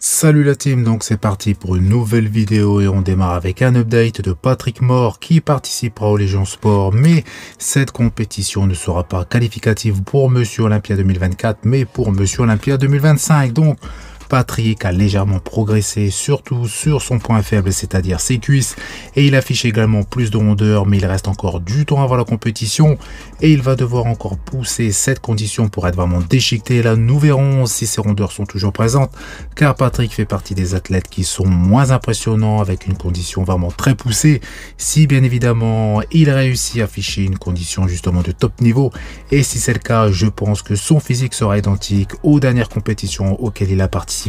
Salut la team, donc c'est parti pour une nouvelle vidéo et on démarre avec un update de Patrick Moore qui participera au Légion Sport, mais cette compétition ne sera pas qualificative pour Monsieur Olympia 2024 mais pour Monsieur Olympia 2025. Donc Patrick a légèrement progressé, surtout sur son point faible, c'est-à-dire ses cuisses, et il affiche également plus de rondeur, mais il reste encore du temps avant la compétition, et il va devoir encore pousser cette condition pour être vraiment déchiqueté. Là, nous verrons si ces rondeurs sont toujours présentes, car Patrick fait partie des athlètes qui sont moins impressionnants, avec une condition vraiment très poussée, si bien évidemment il réussit à afficher une condition justement de top niveau, et si c'est le cas, je pense que son physique sera identique aux dernières compétitions auxquelles il a participé.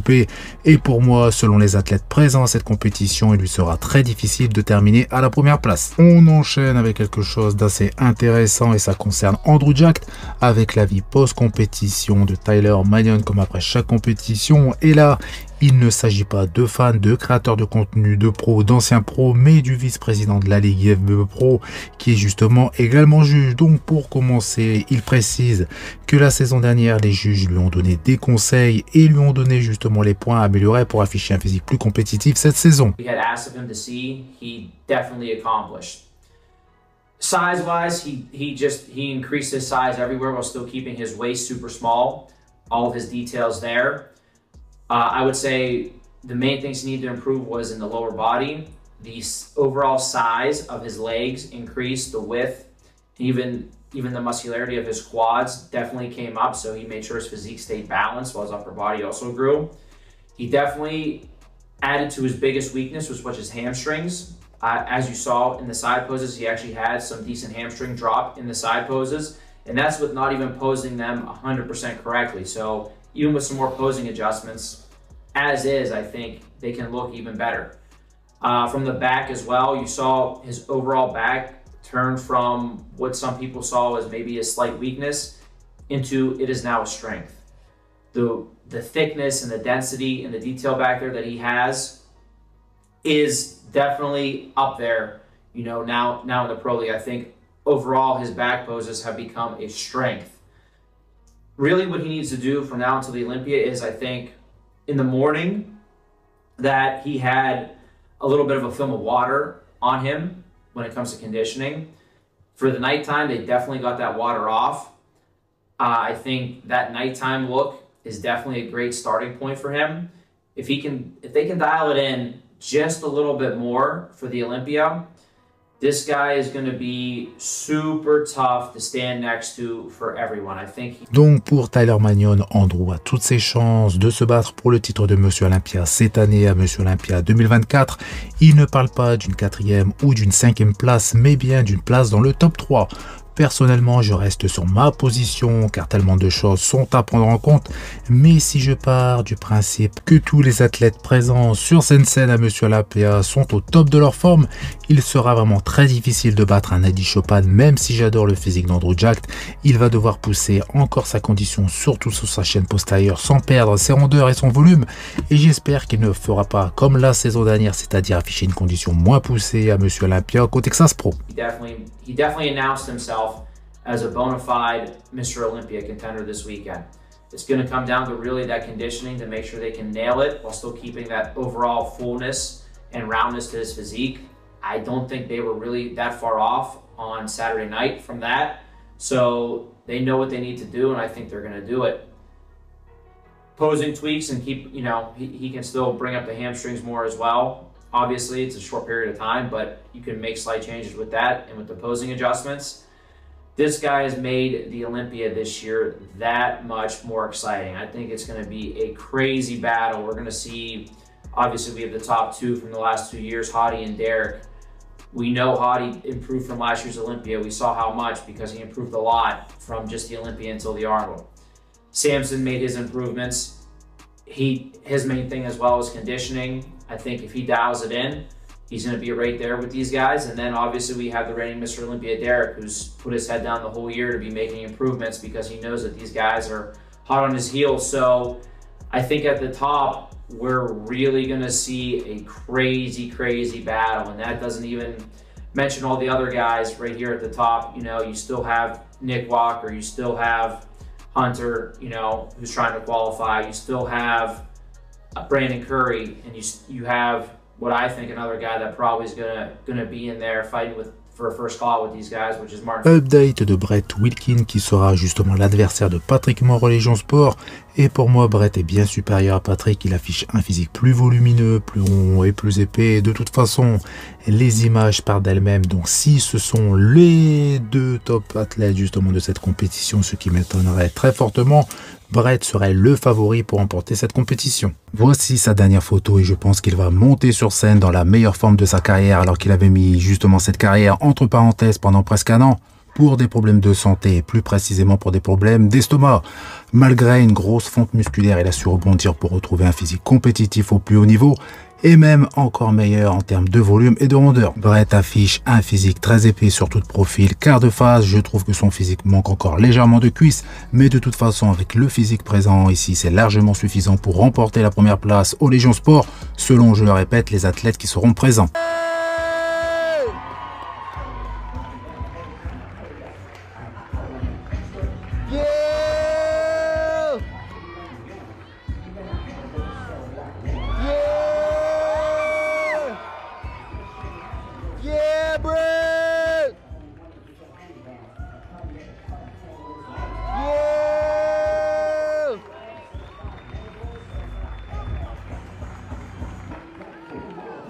Et pour moi, selon les athlètes présents à cette compétition, il lui sera très difficile de terminer à la première place. On enchaîne avec quelque chose d'assez intéressant et ça concerne Andrew Jacked, avec la vie post-compétition de Tyler Manion comme après chaque compétition. Et là, il ne s'agit pas de fans, de créateurs de contenu, de pros, d'anciens pros, mais du vice-président de la Ligue IFBB Pro qui est justement également juge. Donc pour commencer, il précise que la saison dernière, les juges lui ont donné des conseils et lui ont donné justement les points à améliorer pour afficher un physique plus compétitif cette saison. Size-wise, he increased his size everywhere while still keeping his waist super small. All of his details there. I would say the main things he needed to improve was in the lower body. The overall size of his legs increased, the width, even the muscularity of his quads definitely came up, so he made sure his physique stayed balanced while his upper body also grew. He definitely added to his biggest weakness, which was his hamstrings. As you saw in the side poses, he actually had some decent hamstring drop in the side poses, and that's with not even posing them 100% correctly. So even with some more posing adjustments, as is, I think they can look even better. From the back as well, you saw his overall back turn from what some people saw as maybe a slight weakness into it is now a strength. The thickness and the density and the detail back there that he has is definitely up there, you know, now in the Pro League. I think overall his back poses have become a strength. Really what he needs to do from now until the Olympia is, I think, in the morning that he had a little bit of a film of water on him when it comes to conditioning. For the nighttime, they definitely got that water off. I think that nighttime look is definitely a great starting point for him. If they can dial it in just a little bit more for the Olympia, this guy is going to be super tough to stand next to for everyone. I think. Donc pour Tyler Manion, Andrew a toutes ses chances de se battre pour le titre de Monsieur Olympia cette année à Monsieur Olympia 2024. Il ne parle pas d'une 4e ou d'une 5e place, mais bien d'une place dans le top 3. Personnellement, je reste sur ma position car tellement de choses sont à prendre en compte. Mais si je pars du principe que tous les athlètes présents sur cette scène à Monsieur Olympia sont au top de leur forme, il sera vraiment très difficile de battre un Adi Chopin. Même si j'adore le physique d'Andrew Jacked, il va devoir pousser encore sa condition, surtout sur sa chaîne postérieure, sans perdre ses rondeurs et son volume. Et j'espère qu'il ne fera pas comme la saison dernière, c'est-à-dire afficher une condition moins poussée à Monsieur Olympia au Texas Pro. He definitely announced himself as a bona fide Mr. Olympia contender this weekend. It's going to come down to really that conditioning to make sure they can nail it while still keeping that overall fullness and roundness to his physique. I don't think they were really that far off on Saturday night from that. So they know what they need to do, and I think they're going to do it. Posing tweaks and keep, you know, he can still bring up the hamstrings more as well. Obviously, it's a short period of time, but you can make slight changes with that and with the posing adjustments. This guy has made the Olympia this year that much more exciting. I think it's going to be a crazy battle. We're going to see, obviously, we have the top two from the last 2 years, Hadi and Derek. We know Hadi improved from last year's Olympia. We saw how much because he improved a lot from just the Olympia until the Arnold. Samson made his improvements. His main thing as well is conditioning. I think if he dials it in, he's going to be right there with these guys. And then obviously we have the reigning Mr. Olympia, Derek, who's put his head down the whole year to be making improvements because he knows that these guys are hot on his heels. So I think at the top, we're really going to see a crazy, crazy battle. And that doesn't even mention all the other guys right here at the top. You know, you still have Nick Walker, you still have Hunter, you know, who's trying to qualify. You still have Brandon Curry, and you have what I think another guy that probably is gonna be in there fighting for a first call with these guys, which is Martin. Update de Brett Wilkin qui sera justement l'adversaire de Patrick Moore Légion Sport. Et pour moi, Brett est bien supérieur à Patrick. Il affiche un physique plus volumineux, plus rond et plus épais. De toute façon, les images parlent d'elles-mêmes. Donc si ce sont les deux top athlètes justement de cette compétition, ce qui m'étonnerait très fortement, Brett serait le favori pour remporter cette compétition. Voici sa dernière photo et je pense qu'il va monter sur scène dans la meilleure forme de sa carrière alors qu'il avait mis justement cette carrière entre parenthèses pendant presque un an pour des problèmes de santé et plus précisément pour des problèmes d'estomac. Malgré une grosse fonte musculaire, il a su rebondir pour retrouver un physique compétitif au plus haut niveau et même encore meilleur en termes de volume et de rondeur. Brett affiche un physique très épais sur tout profil, car de face, je trouve que son physique manque encore légèrement de cuisses, mais de toute façon, avec le physique présent ici, c'est largement suffisant pour remporter la première place au Légion Sport, selon, je le répète, les athlètes qui seront présents. Yeah, Brett! Yeah!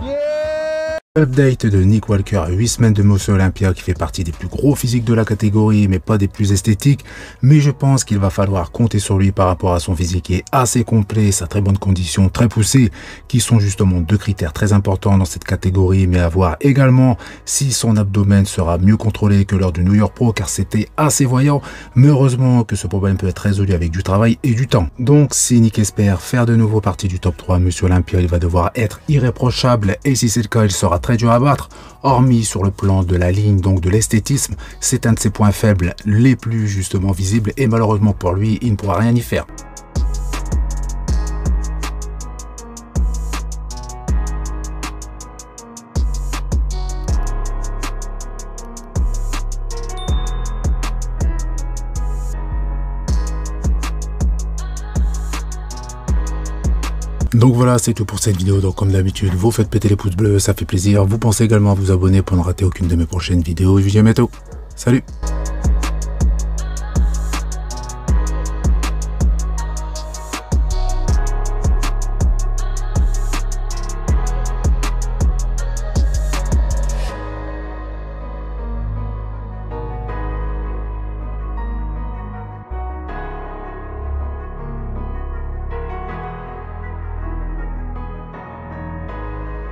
Yeah! Update de Nick Walker, 8 semaines de Monsieur Olympia qui fait partie des plus gros physiques de la catégorie mais pas des plus esthétiques, mais je pense qu'il va falloir compter sur lui par rapport à son physique qui est assez complet, sa très bonne condition, très poussée, qui sont justement deux critères très importants dans cette catégorie, mais à voir également si son abdomen sera mieux contrôlé que lors du New York Pro car c'était assez voyant, mais heureusement que ce problème peut être résolu avec du travail et du temps. Donc si Nick espère faire de nouveau partie du top 3 Monsieur Olympia, il va devoir être irréprochable et si c'est le cas, il sera très dur à battre, hormis sur le plan de la ligne, donc de l'esthétisme, c'est un de ses points faibles les plus justement visibles et malheureusement pour lui, il ne pourra rien y faire. Donc voilà, c'est tout pour cette vidéo. Donc comme d'habitude, vous faites péter les pouces bleus, ça fait plaisir. Vous pensez également à vous abonner pour ne rater aucune de mes prochaines vidéos. Je vous dis à bientôt. Salut!